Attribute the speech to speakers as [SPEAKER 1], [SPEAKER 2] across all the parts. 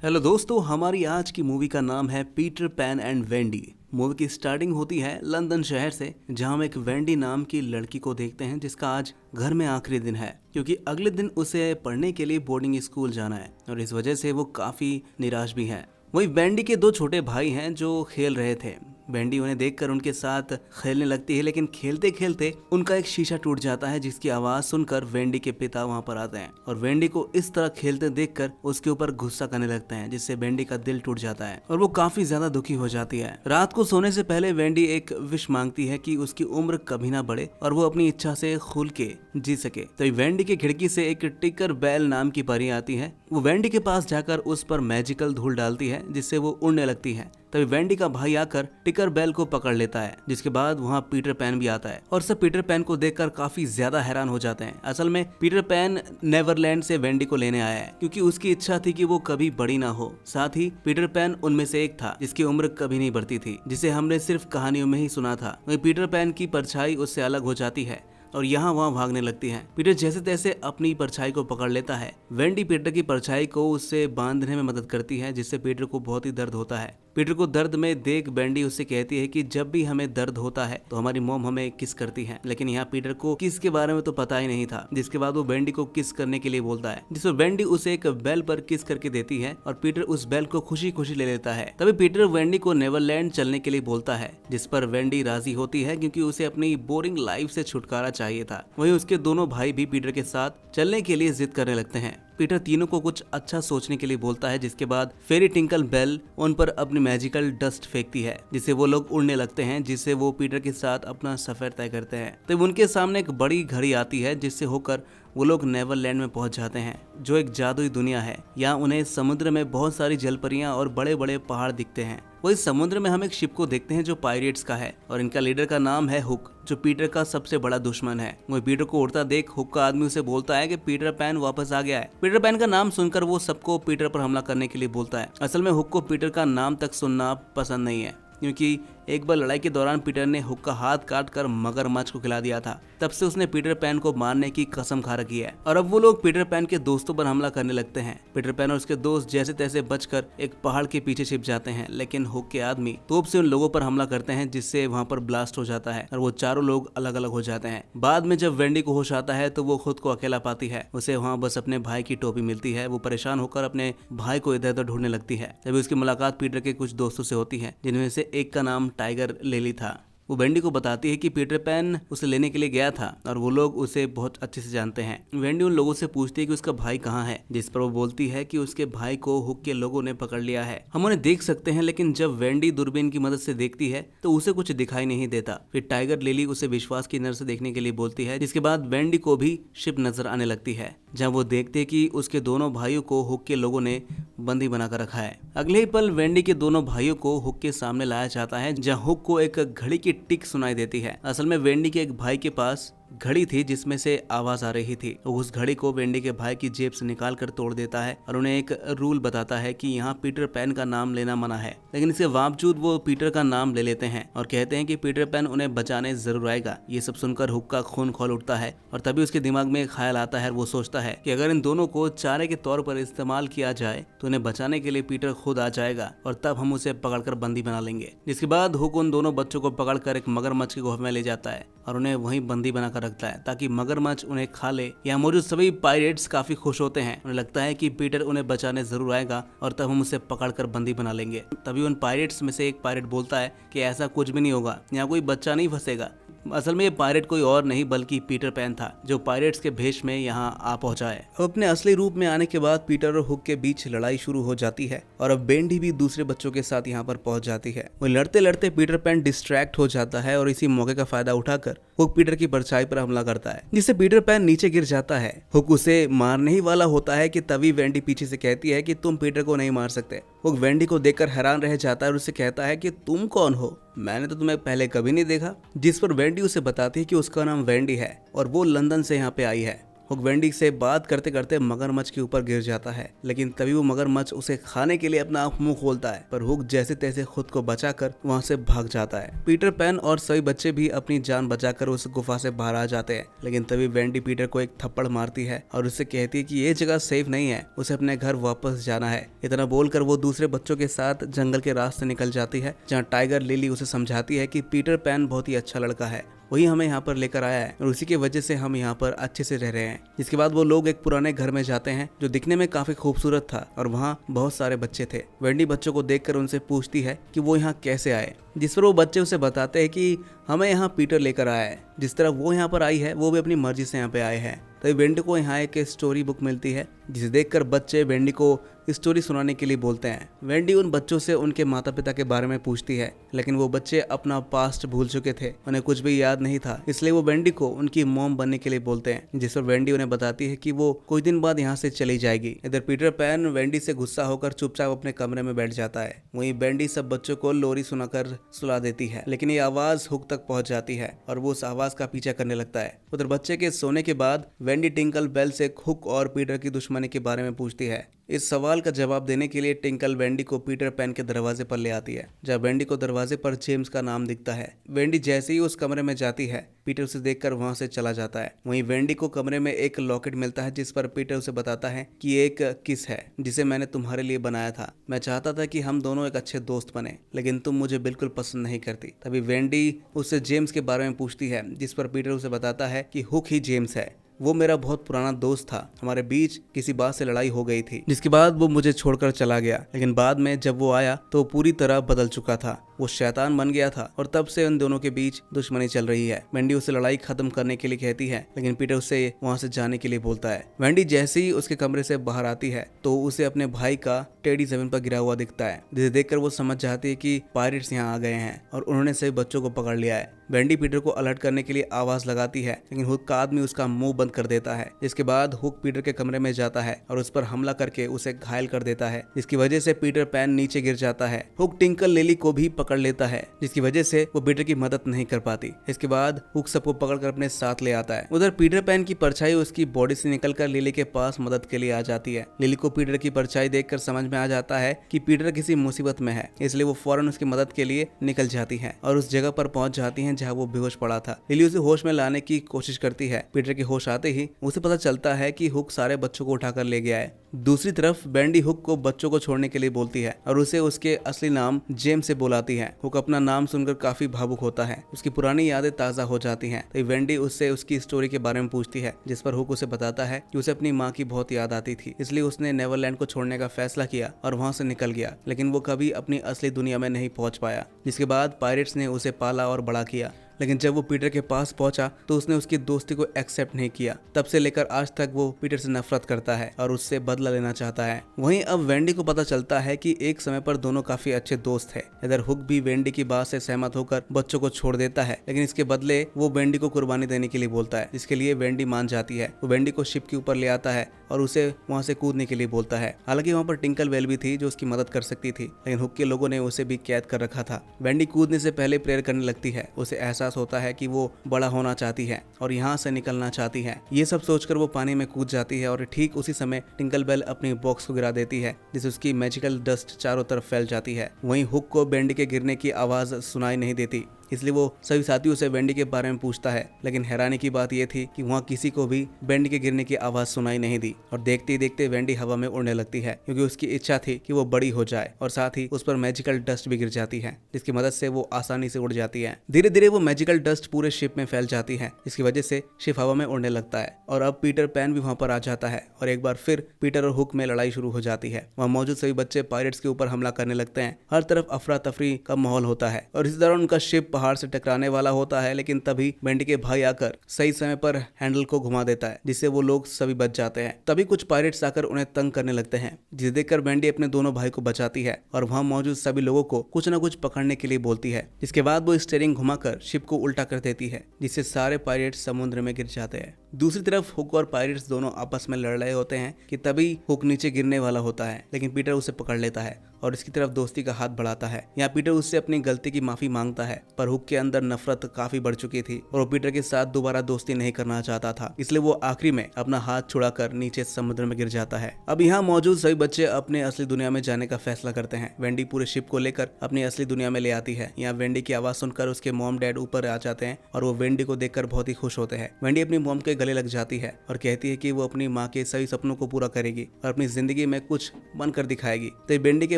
[SPEAKER 1] Hello दोस्तों, हमारी आज की मूवी का नाम है Peter pan and Wendy. Movie की स्टार्टिंग होती है लंदन शहर से, जहां हम एक वेंडी नाम की लड़की को देखते हैं जिसका आज घर में आखिरी दिन है, क्योंकि अगले दिन उसे पढ़ने के लिए बोर्डिंग स्कूल जाना है और इस वजह से वो काफी निराश भी है। वही वेंडी के दो छोटे भाई हैं जो खेल रहे थे। वेंडी उन्हें देखकर उनके साथ खेलने लगती है, लेकिन खेलते खेलते उनका एक शीशा टूट जाता है, जिसकी आवाज सुनकर वेंडी के पिता वहां पर आते हैं और वेंडी को इस तरह खेलते देखकर उसके ऊपर गुस्सा करने लगते हैं, जिससे वेंडी का दिल टूट जाता है और वो काफी ज्यादा दुखी हो जाती है। रात को सोने से पहले वेंडी एक विश मांगती है कि उसकी उम्र कभी ना बढ़े और वो अपनी इच्छा से खुल के जी सके। तो वेंडी की खिड़की से एक टिकर बेल नाम की परी आती है। वो वेंडी के पास जाकर उस पर मैजिकल धूल डालती है, जिससे वो उड़ने लगती है। तभी वेंडी का भाई आकर टिकर बेल को पकड़ लेता है, जिसके बाद वहाँ पीटर पैन भी आता है और सब पीटर पैन को देखकर काफी ज्यादा हैरान हो जाते हैं। असल में पीटर पैन नेवरलैंड से वेंडी को लेने आया है, क्योंकि उसकी इच्छा थी कि वो कभी बड़ी ना हो। साथ ही पीटर पैन उनमें से एक था जिसकी उम्र कभी नहीं बढ़ती थी, जिसे हमने सिर्फ कहानियों में ही सुना था। वही पीटर पैन की परछाई उससे अलग हो जाती है और यहाँ वहाँ भागने लगती है। पीटर जैसे तैसे अपनी परछाई को पकड़ लेता है। वेंडी पीटर की परछाई को उससे बांधने में मदद करती है, जिससे पीटर को बहुत ही दर्द होता है। पीटर को दर्द में देख वेंडी उससे कहती है कि जब भी हमें दर्द होता है तो हमारी मॉम हमें किस करती है, लेकिन यहाँ पीटर को किस के बारे में तो पता ही नहीं था। जिसके बाद वो वेंडी को किस करने के लिए बोलता है, जिस पर वेंडी उसे एक बेल पर किस करके देती है और पीटर उस बेल को खुशी खुशी ले लेता है। तभी पीटर वेंडी को नेवरलैंड चलने के लिए बोलता है, जिस पर वेंडी राजी होती है, क्योंकि उसे अपनी बोरिंग लाइफ से छुटकारा चाहिए था। वहीं उसके दोनों भाई भी पीटर के साथ चलने के लिए जिद करने लगते हैं। पीटर तीनों को कुछ अच्छा सोचने के लिए बोलता है, जिसके बाद फेरी टिंकल बेल उन पर अपनी मैजिकल डस्ट फेंकती है, जिससे वो लोग उड़ने लगते हैं, जिससे वो पीटर के साथ अपना सफर तय करते हैं। तब उनके सामने एक बड़ी घड़ी आती है, जिससे होकर वो लोग नेवरलैंड में पहुंच जाते हैं, जो एक जादुई दुनिया है। यहाँ उन्हें समुद्र में बहुत सारी जलपरियां और बड़े बड़े पहाड़ दिखते हैं। वही समुद्र में हम एक शिप को देखते हैं जो पायरेट्स का है और इनका लीडर का नाम है हुक, जो पीटर का सबसे बड़ा दुश्मन है। वही पीटर को उड़ता देख हुक का आदमी उसे बोलता है कि पीटर पैन वापस आ गया है। पीटर पैन का नाम सुनकर वो सबको पीटर पर हमला करने के लिए बोलता है। असल में हुक को पीटर का नाम तक सुनना पसंद नहीं है, क्योंकि एक बार लड़ाई के दौरान पीटर ने हुक का हाथ काट कर मगरमच्छ को खिला दिया था। तब से उसने पीटर पैन को मारने की कसम खा रखी है और अब वो लोग पीटर पैन के दोस्तों पर हमला करने लगते हैं। पीटर पैन और उसके दोस्त जैसे तैसे बचकर एक पहाड़ के पीछे छिप जाते हैं, लेकिन हुक के आदमी तोप से उन लोगों पर हमला करते हैं, जिससे वहाँ पर ब्लास्ट हो जाता है और वो चारों लोग अलग अलग हो जाते हैं। बाद में जब वेंडी को होश आता है तो वो खुद को अकेला पाती है। उसे वहाँ बस अपने भाई की टोपी मिलती है। वो परेशान होकर अपने भाई को इधर उधर ढूंढने लगती है। तभी उसकी मुलाकात पीटर के कुछ दोस्तों से होती है, जिनमें से एक का नाम टाइगर लेली था। वो वेंडी को बताती है कि पीटर पैन उसे लेने के लिए गया था और वो लोग उसे बहुत अच्छे से जानते हैं। वेंडी उन लोगों से पूछती है कि उसका भाई कहाँ है, जिस पर वो बोलती है कि उसके भाई को हुक के लोगों ने पकड़ लिया है। हम उन्हें देख सकते हैं, लेकिन जब वेंडी दूरबीन की मदद से देखती है तो उसे कुछ दिखाई नहीं देता। फिर टाइगर लिली उसे विश्वास की नजर से देखने के लिए बोलती है, जिसके बाद वेंडी को भी शिप नजर आने लगती है, जहाँ वो देखते हैं कि उसके दोनों भाइयों को हुक के लोगों ने बंदी बनाकर रखा है। अगले ही पल वेंडी के दोनों भाइयों को हुक के सामने लाया जाता है, जहाँ हुक को एक घड़ी की टिक सुनाई देती है। असल में वेंडी के एक भाई के पास घड़ी थी जिसमें से आवाज आ रही थी। उस घड़ी को वेंडी के भाई की जेब से निकाल कर तोड़ देता है और उन्हें एक रूल बताता है कि यहाँ पीटर पैन का नाम लेना मना है, लेकिन इसके बावजूद वो पीटर का नाम ले लेते हैं और कहते हैं कि पीटर पैन उन्हें बचाने जरूर आएगा। ये सब सुनकर हुक का खून खौल उठता है और तभी उसके दिमाग में एक ख्याल आता है। वो सोचता है कि अगर इन दोनों को चारे के तौर पर इस्तेमाल किया जाए तो उन्हें बचाने के लिए पीटर खुद आ जाएगा और तब हम उसे पकड़कर बंदी बना लेंगे। जिसके बाद हुक उन दोनों बच्चों को पकड़कर एक मगरमच्छ के गुफा में ले जाता है और उन्हें वहीं बंदी बनाकर रखता है, ताकि मगरमच्छ उन्हें खा ले। यहाँ मौजूद सभी पायरेट्स काफी खुश होते हैं। उन्हें लगता है कि पीटर उन्हें बचाने जरूर आएगा और तब हम उसे पकड़कर बंदी बना लेंगे। तभी उन पायरेट्स में से एक पायरेट बोलता है कि ऐसा कुछ भी नहीं होगा, यहाँ कोई बच्चा नहीं फंसेगा। असल में ये पायरेट कोई और नहीं बल्कि पीटर पैन था, जो पायरेट्स के भेष में यहाँ आ पहुंचा है। अब अपने असली रूप में आने के बाद पीटर और हुक के बीच लड़ाई शुरू हो जाती है और अब वेंडी भी दूसरे बच्चों के साथ यहाँ पर पहुंच जाती है। वो लड़ते लड़ते पीटर पैन डिस्ट्रैक्ट हो जाता है और इसी मौके का फायदा उठाकर हुक पीटर की परछाई पर हमला करता है, जिससे पीटर पैन नीचे गिर जाता है। हुक उसे मारने ही वाला होता है कि तभी वेंडी पीछे से कहती है कि तुम पीटर को नहीं मार सकते। हुक वेंडी को देखकर हैरान रह जाता है और उससे कहता है कि तुम कौन हो, मैंने तो तुम्हें पहले कभी नहीं देखा। जिस पर वेंडी उसे बताती है कि उसका नाम वेंडी है और वो लंदन से यहाँ पे आई है। हुक वेंडी से बात करते करते मगरमच्छ के ऊपर गिर जाता है, लेकिन तभी वो मगरमच्छ उसे खाने के लिए अपना मुंह खोलता है, पर हुक जैसे तैसे खुद को बचाकर वहां से भाग जाता है। पीटर पैन और सभी बच्चे भी अपनी जान बचाकर उस गुफा से बाहर आ जाते हैं, लेकिन तभी वेंडी पीटर को एक थप्पड़ मारती है और उससे कहती है कि ये जगह सेफ नहीं है, उसे अपने घर वापस जाना है। इतना बोलकर वो दूसरे बच्चों के साथ जंगल के रास्ते निकल जाती है, जहाँ टाइगर लिली उसे समझाती है कि पीटर पैन बहुत ही अच्छा लड़का है, वही हमें यहाँ पर लेकर आया है और उसी की वजह से हम यहाँ पर अच्छे से रह रहे हैं। जिसके बाद वो लोग एक पुराने घर में जाते हैं जो दिखने में काफी खूबसूरत था और वहाँ बहुत सारे बच्चे थे। वेंडी बच्चों को देखकर उनसे पूछती है कि वो यहाँ कैसे आए, जिस पर वो बच्चे उसे बताते हैं कि हमें यहाँ पीटर लेकर आया है, जिस तरह वो यहाँ पर आई है वो भी अपनी मर्जी से यहाँ पे आए हैं। तभी वेंडी को यहाँ एक स्टोरी बुक मिलती है, जिसे देखकर बच्चे वेंडी को स्टोरी सुनाने के लिए बोलते हैं। वेंडी उन बच्चों से उनके माता पिता के बारे में पूछती है, लेकिन वो बच्चे अपना पास्ट भूल चुके थे, उन्हें कुछ भी याद नहीं था, इसलिए वो वेंडी को उनकी मॉम बनने के लिए बोलते हैं, जिस पर वेंडी उन्हें बताती है कि वो कुछ दिन बाद यहाँ से चली जाएगी। इधर पीटर पैन वेंडी से गुस्सा होकर चुपचाप अपने कमरे में बैठ जाता है। वहीं वेंडी सब बच्चों को लोरी सुनाकर सुला देती है, लेकिन ये आवाज हुक तक पहुंच जाती है और वो उस आवाज का पीछा करने लगता है। उधर बच्चे के सोने के बाद वेंडी टिंकल बेल से हुक और पीटर की दुश्मनी के बारे में पूछती है। इस सवाल का जवाब देने के लिए टिंकल वेंडी को पीटर पैन के दरवाजे पर ले आती है, जब वेंडी को दरवाजे पर जेम्स का नाम दिखता है। वेंडी जैसे ही उस कमरे में जाती है, पीटर उसे देखकर वहां से चला जाता है। वहीं वेंडी को कमरे में एक लॉकेट मिलता है, जिस पर पीटर उसे बताता है कि एक किस है जिसे मैंने तुम्हारे लिए बनाया था। मैं चाहता था कि हम दोनों एक अच्छे दोस्त बने, लेकिन तुम मुझे बिल्कुल पसंद नहीं करती। तभी वेंडी उससे जेम्स के बारे में पूछती है, जिस पर पीटर उसे बताता है कि हुक ही जेम्स है, वो मेरा बहुत पुराना दोस्त था, हमारे बीच किसी बात से लड़ाई हो गई थी, जिसके बाद वो मुझे छोड़कर चला गया, लेकिन बाद में जब वो आया तो पूरी तरह बदल चुका था, वो शैतान बन गया था और तब से उन दोनों के बीच दुश्मनी चल रही है। वेंडी उसे लड़ाई खत्म करने के लिए कहती है, लेकिन पीटर उसे वहां से जाने के लिए बोलता है। वेंडी जैसे ही उसके कमरे से बाहर आती है तो उसे अपने भाई का टेडी जमीन पर गिरा हुआ दिखता है, जिसे देखकर वो समझ जाती है कि पायरेट्स यहाँ आ गए हैं और उन्होंने सभी बच्चों को पकड़ लिया है। वेंडी पीटर को अलर्ट करने के लिए आवाज लगाती है, लेकिन हुक का आदमी उसका मुंह बंद कर देता है। जिसके बाद हुक पीटर के कमरे में जाता है और उस पर हमला करके उसे घायल कर देता है, जिसकी वजह से पीटर पैन नीचे गिर जाता है। हुक टिंकल लिली को भी पकड़ लेता है, जिसकी वजह से वो पीटर की मदद नहीं कर पाती। इसके बाद हुक सबको पकड़कर अपने साथ ले आता है। उधर पीटर पैन की परछाई उसकी बॉडी से निकलकर लिली के पास मदद के लिए आ जाती है। लिली को पीटर की परछाई देखकर समझ में आ जाता है कि पीटर किसी मुसीबत में है, इसलिए वो फौरन उसकी मदद के लिए निकल जाती है और उस जगह पर पहुंच जाती है जहां वो बेहोश पड़ा था। लिली उसे होश में लाने की कोशिश करती है। पीटर के होश आते ही उसे पता चलता है कि हुक सारे बच्चों को उठाकर ले गया है। दूसरी तरफ वेंडी हुक को बच्चों को छोड़ने के लिए बोलती है और उसे उसके असली नाम जेम्स से बुलाती है। हुक अपना नाम सुनकर काफी भावुक होता है, उसकी पुरानी यादें ताजा हो जाती हैं। तो वेंडी उससे उसकी स्टोरी के बारे में पूछती है, जिस पर हुक उसे बताता है कि उसे अपनी माँ की बहुत याद आती थी, इसलिए उसने नेवरलैंड को छोड़ने का फैसला किया और वहाँ से निकल गया, लेकिन वो कभी अपनी असली दुनिया में नहीं पहुँच पाया। जिसके बाद पायरेट्स ने उसे पाला और बड़ा किया, लेकिन जब वो पीटर के पास पहुंचा तो उसने उसकी दोस्ती को एक्सेप्ट नहीं किया। तब से लेकर आज तक वो पीटर से नफरत करता है और उससे बदला लेना चाहता है। वहीं अब वेंडी को पता चलता है कि एक समय पर दोनों काफी अच्छे दोस्त है। इधर हुक भी वेंडी की बात से सहमत होकर बच्चों को छोड़ देता है, लेकिन इसके बदले वो वेंडी को कुर्बानी देने के लिए बोलता है, जिसके लिए वेंडी मान जाती है। वो वेंडी को शिप के ऊपर ले आता है और उसे वहाँ से कूदने के लिए बोलता है। हालांकि वहाँ पर टिंकल बेल भी थी जो उसकी मदद कर सकती थी, लेकिन हुक के लोगों ने उसे भी कैद कर रखा था। वेंडी कूदने से पहले प्रेयर करने लगती है। उसे एहसास होता है कि वो बड़ा होना चाहती है और यहाँ से निकलना चाहती है। ये सब सोचकर वो पानी में कूद जाती है और ठीक उसी समय टिंकल बेल अपनी बॉक्स को गिरा देती है, जिससे उसकी मैजिकल डस्ट चारों तरफ फैल जाती है। वहीं हुक को वेंडी के गिरने की आवाज सुनाई नहीं देती, इसलिए वो सभी साथियों से वेंडी के बारे में पूछता है, लेकिन हैरानी की बात यह थी कि वहाँ किसी को भी वेंडी के गिरने की आवाज सुनाई नहीं दी और देखते ही देखते वेंडी हवा में उड़ने लगती है, क्योंकि उसकी इच्छा थी कि वो बड़ी हो जाए और साथ ही उस पर मैजिकल डस्ट भी गिर जाती है, जिसकी मदद से वो आसानी से उड़ जाती है। धीरे धीरे वो मैजिकल डस्ट पूरे शिप में फैल जाती है, जिसकी वजह से शिप हवा में उड़ने लगता है और अब पीटर पैन भी वहाँ पर आ जाता है और एक बार फिर पीटर और हुक में लड़ाई शुरू हो जाती है। वहाँ मौजूद सभी बच्चे पायरेट्स के ऊपर हमला करने लगते हैं। हर तरफ अफरा तफरी का माहौल होता है और इसी दौरान उनका शिप पहाड़ से टकराने वाला होता है, लेकिन तभी वेंडी के भाई आकर सही समय पर हैंडल को घुमा देता है, जिससे वो लोग सभी बच जाते हैं। तभी कुछ पायरेट्स आकर उन्हें तंग करने लगते हैं, जिसे देखकर वेंडी अपने दोनों भाई को बचाती है और वहाँ मौजूद सभी लोगों को कुछ न कुछ पकड़ने के लिए बोलती है। जिसके बाद वो स्टीयरिंग घुमाकर शिप को उल्टा कर देती है, जिससे सारे पायरेट्स समुद्र में गिर जाते हैं। दूसरी तरफ हुक और पायरेट्स दोनों आपस में लड़ रहे होते हैं कि तभी हुक नीचे गिरने वाला होता है, लेकिन पीटर उसे पकड़ लेता है और इसकी तरफ दोस्ती का हाथ बढ़ाता है। यहाँ पीटर उससे अपनी गलती की माफी मांगता है, पर हुक के अंदर नफरत काफी बढ़ चुकी थी और वो पीटर के साथ दोबारा दोस्ती नहीं करना चाहता था, इसलिए वो आखिरी में अपना हाथ छुड़ाकर नीचे समुद्र में गिर जाता है। अब यहाँ मौजूद सभी बच्चे अपने असली दुनिया में जाने का फैसला करते हैं। वेंडी पूरे शिप को लेकर अपनी असली दुनिया में ले आती है। यहाँ वेंडी की आवाज सुनकर उसके मॉम डैड ऊपर आ जाते हैं और वो वेंडी को देखकर बहुत ही खुश होते हैं। वेंडी अपनी मॉम के गले लग जाती है और कहती है कि वो अपनी माँ के सभी सपनों को पूरा करेगी और अपनी जिंदगी में कुछ बनकर दिखाएगी। तो वेंडी के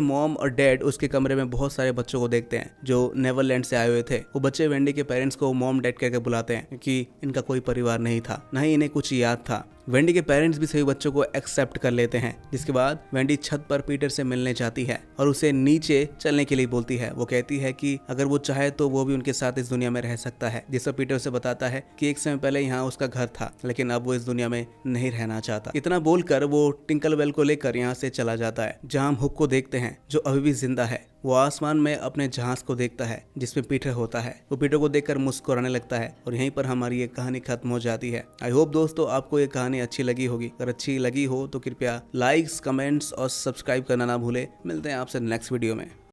[SPEAKER 1] मॉम और डैड उसके कमरे में बहुत सारे बच्चों को देखते हैं जो नेवरलैंड से आए हुए थे। वो बच्चे वेंडी के पेरेंट्स को मॉम डैड करके बुलाते हैं क्योंकि इनका कोई परिवार नहीं था, न ही इन्हें कुछ याद था। वेंडी के पेरेंट्स भी सभी बच्चों को एक्सेप्ट कर लेते हैं, जिसके बाद वेंडी छत पर पीटर से मिलने जाती है और उसे नीचे चलने के लिए बोलती है। वो कहती है कि अगर वो चाहे तो वो भी उनके साथ इस दुनिया में रह सकता है, जिस पर पीटर उसे बताता है कि एक समय पहले यहाँ उसका घर था, लेकिन अब वो इस दुनिया में नहीं रहना चाहता। इतना बोलकर वो टिंकलबेल को लेकर यहाँ से चला जाता है, जहाँ हम हुक को देखते हैं जो अभी भी जिंदा है। वो आसमान में अपने जहाज को देखता है जिसमें पीटर होता है। वो पीटर को देखकर मुस्कुराने लगता है और यहीं पर हमारी ये कहानी खत्म हो जाती है। आई होप दोस्तों आपको ये कहानी अच्छी लगी होगी। अगर अच्छी लगी हो तो कृपया लाइक्स, कमेंट्स और सब्सक्राइब करना ना भूले। मिलते हैं आपसे नेक्स्ट वीडियो में।